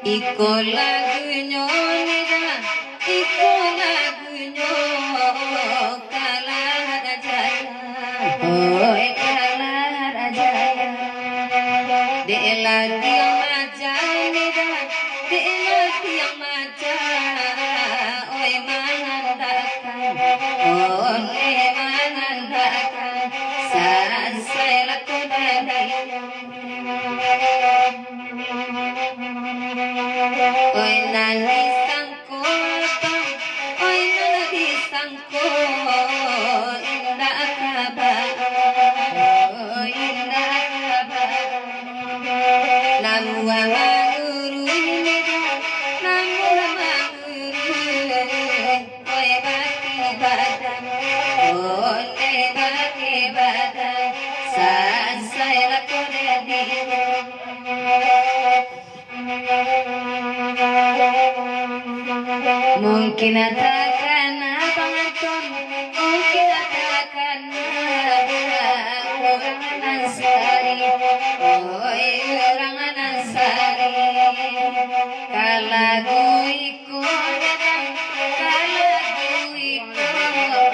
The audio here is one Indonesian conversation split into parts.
Iko lagunya nida, iko lagunya kalah jaya, oi kalah jaya. Dela tiang maja nida, dela tiang maja, oi mangandakan, oi mangandakan, sasai lakukan. Oi nani sangkota, oi nani sangkota, indah kabar, indah kabar. Namu amaguru nida, namu amaguru, oi baki badan, oi baki badan, sasai lakukan diri. Mungkin takkan abang mungkin takkan orang Ansari, oi orang Ansari. Kalau gue ikut, kalau gue ikut,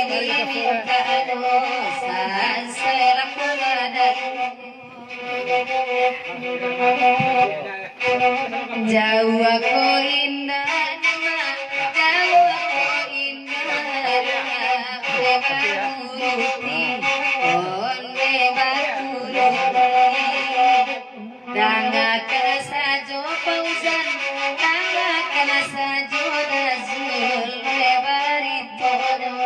dari minta dosa, saya lakukan. Jauh aku indah, jauh aku indah, baturuti, onde baturuti. Dangakan sajo pausan, dangakan sajo dazul, baritono,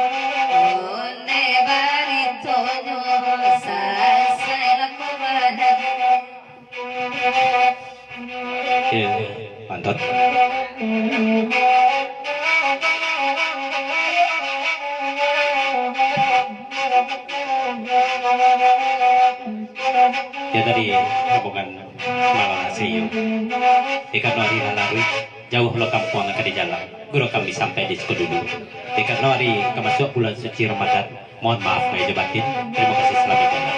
onde baritono, sasai lakukan. Mantap. Ya tadi rombongan Malang Aseyo. Ikan hari lalu jauh lo kampung ke di jalan. Guru kami sampai di Sukododo. Ikan hari kemasuk bulan suci Ramadan. Mohon maaf lahir batin. Terima kasih selamat jalan.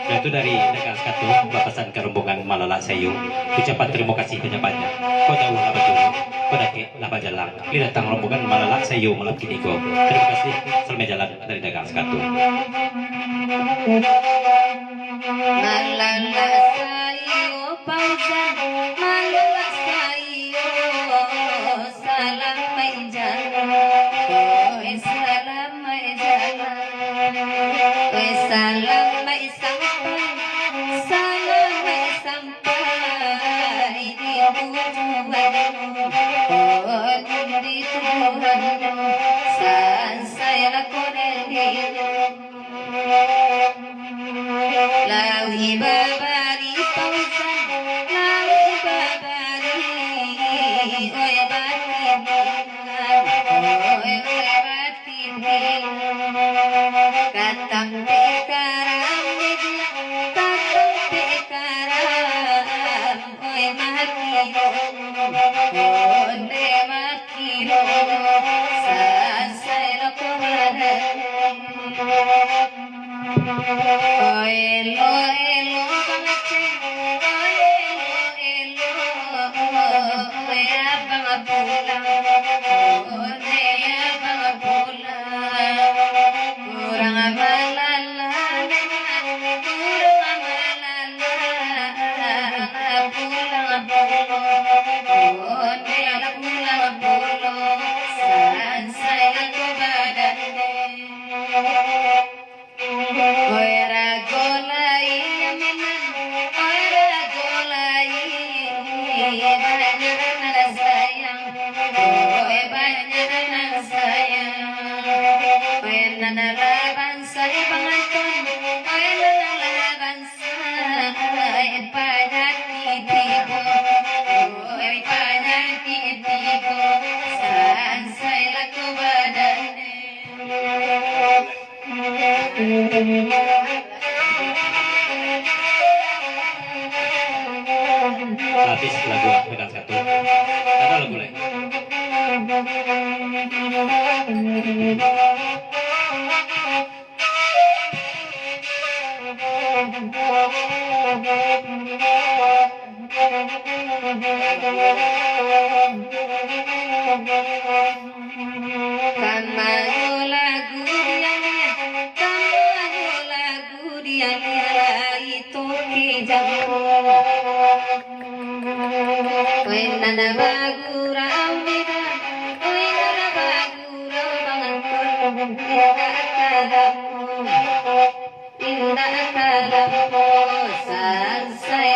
Dan itu dari Negara Skatu batasan ke rombongan Malala Sayu. Ucapan terima kasih penyebabnya. Kau jauh lama dulu, kau dake lama jalan. Ini datang rombongan Malala Sayu malam kini kau. Terima kasih selamat jalan dari Negara Skatu. Malala Sayu pausan, Malala Sayu salam menjalan, oi salam menjalan, oi salam sampai, salam sampai di tujuanmu, oh di tujuanmu, saya lakukan diri. Lawi babari pausan, lawi babari, oi batin, oi batin, katang pekaram, katang pekaram, oi makiro, onde makiro, sasai lakukan. Elo elo bangaceng, elo abang pulang, abang pulang, kurang malala, kurang malala, pulang pulang, saya ke badan. Oira golai minan, oira golai, sayang, Lapis lagu pegang satu. Ada lagu lain. Kamayo lagu dia itu kijamu. Oy nana bagura amida, oy nana bagura bangan indah kadamu sansai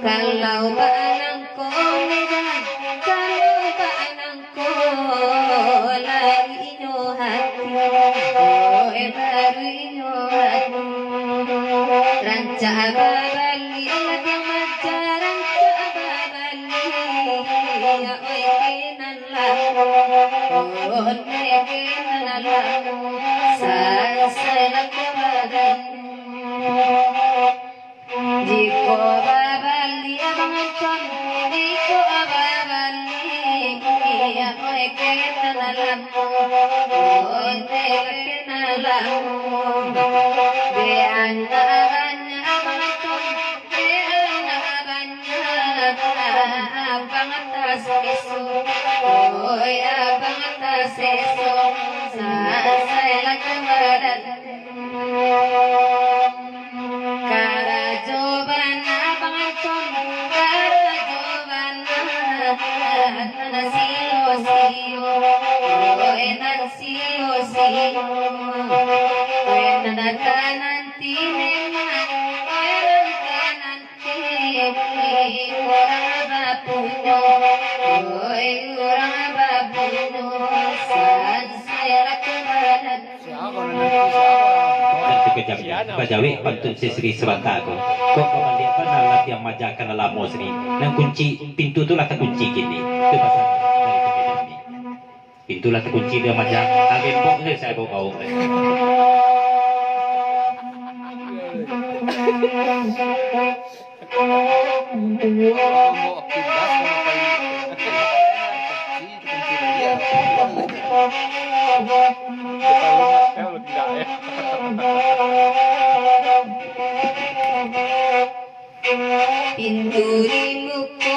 kalau baanangku midan, kalau baanangku lari ino hati, baru ino hati. Ranca ababali, lagi maca ranca ababali, ya oi kenan lamu, oi kenan lamu, sansai lakubadan. Jiko babali abangan kon, jiko babali, aku kenal lamu, kenal lamu. Di antaranya abangan kon, di antaranya abang atas kesu, abang atas kesu, saya lakukan badan. Karajobana bangaton, karajobana nanasio sio, nanasio sio, nananti nema, nananti orang bapuno, orang bapuno, saya lakukan. Bajawi pantun sisri sebantago. Kok kemudian pernah yang majakan dalam mosri. Dan kunci pintu itulah terkunci gini. Itu pasal dari kebedaran ini. Pintulah terkunci dia majak. Agak pok saya bawa kau. Pintu di muka,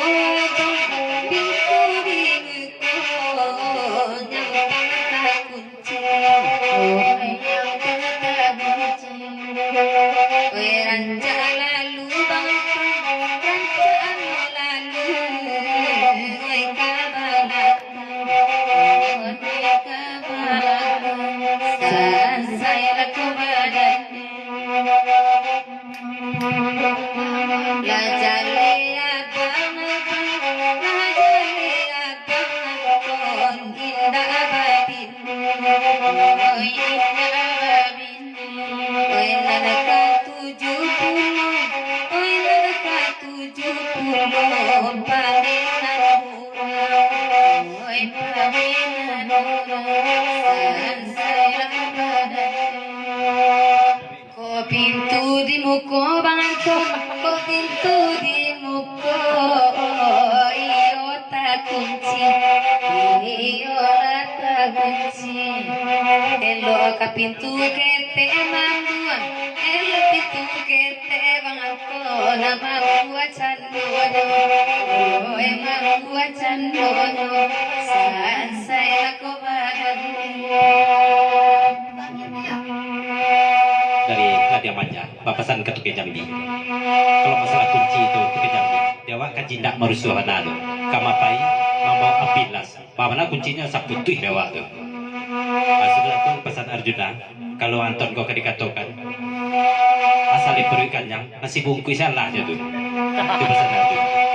pintu di muka, yang tak kunci, yang tak kunci. Ranca lalu bangsa, ranca lalu, kabalan, saya lakukan. La jalea bang, la jalea bang, indah abadin, oh indah abadin, oh nanaka 70, oh nanaka 70, pameran murah, oh pameran murah, saya badan. Ko pintu di muka banganton, ko pintu di muka, iyo tak kunci, iyo tak kunci. Elo ka pintu kete manduan, elo pintu kete banganton, mamua candono, mamua candono, saya kobaran. Dari Nadia Manja, papasan ke Tuke Jambi. Kalau masalah kunci itu Tuke Jambi, dewa kajindak marusuhan nado, kamapai, mamau apilas, bagaimana kuncinya saputu dewa tu. Asal tu pesan Arjuna, kalau Anton kau dikatakan, asal diberikan yang nasi bungkus salah je tu, itu pesan Arjuna.